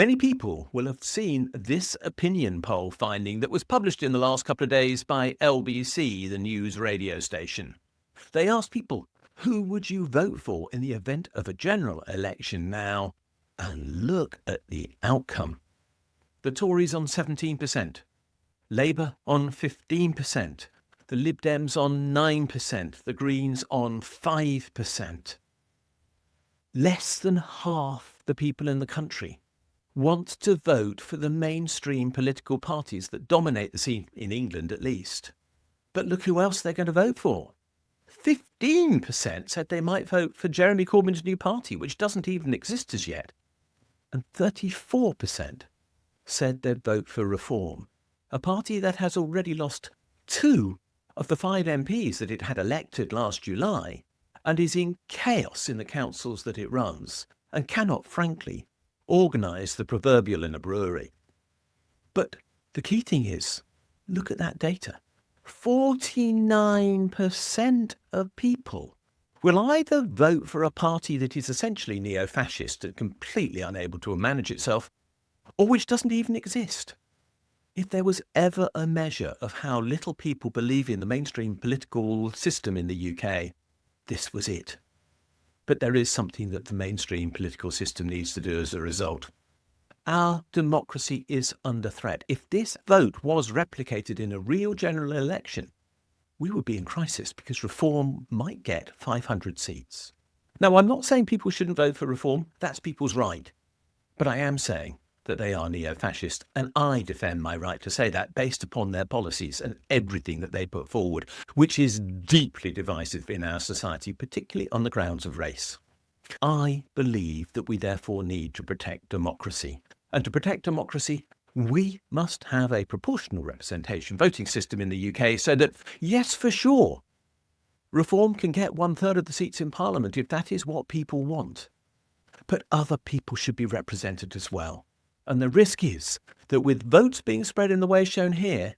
Many people will have seen this opinion poll finding that was published in the last couple of days by LBC, the news radio station. They asked people, who would you vote for in the event of a general election now? And look at the outcome. The Tories on 17%, Labour on 15%, the Lib Dems on 9%, the Greens on 5%. Less than half the people in the country want to vote for the mainstream political parties that dominate the scene, in England at least. But look who else they're going to vote for. 15% said they might vote for Jeremy Corbyn's new party, which doesn't even exist as yet. And 34% said they'd vote for Reform, a party that has already lost 2 of the 5 MPs that it had elected last July and is in chaos in the councils that it runs and cannot, frankly, organise the proverbial in a brewery. But the key thing is, look at that data. 49% of people will either vote for a party that is essentially neo-fascist and completely unable to manage itself, or which doesn't even exist. If there was ever a measure of how little people believe in the mainstream political system in the UK, this was it. But there is something that the mainstream political system needs to do as a result. Our democracy is under threat. If this vote was replicated in a real general election, we would be in crisis because Reform might get 500 seats. Now, I'm not saying people shouldn't vote for Reform. That's people's right. But I am saying that they are neo-fascist, and I defend my right to say that based upon their policies and everything that they put forward, which is deeply divisive in our society, particularly on the grounds of race. I believe that we therefore need to protect democracy. And to protect democracy, we must have a proportional representation voting system in the UK so that, yes, for sure, Reform can get 1/3 of the seats in Parliament if that is what people want. But other people should be represented as well. And the risk is that with votes being spread in the way shown here,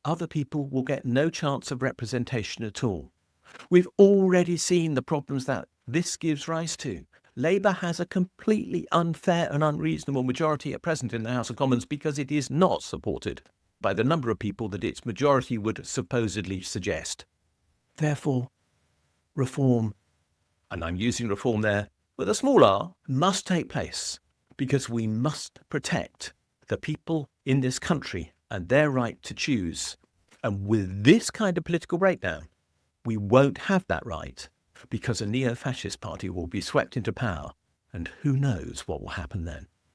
other people will get no chance of representation at all. We've already seen the problems that this gives rise to. Labour has a completely unfair and unreasonable majority at present in the House of Commons because it is not supported by the number of people that its majority would supposedly suggest. Therefore, Reform, and I'm using Reform there with a small r, must take place because we must protect the people in this country and their right to choose. And with this kind of political breakdown, we won't have that right because a neo-fascist party will be swept into power, and who knows what will happen then.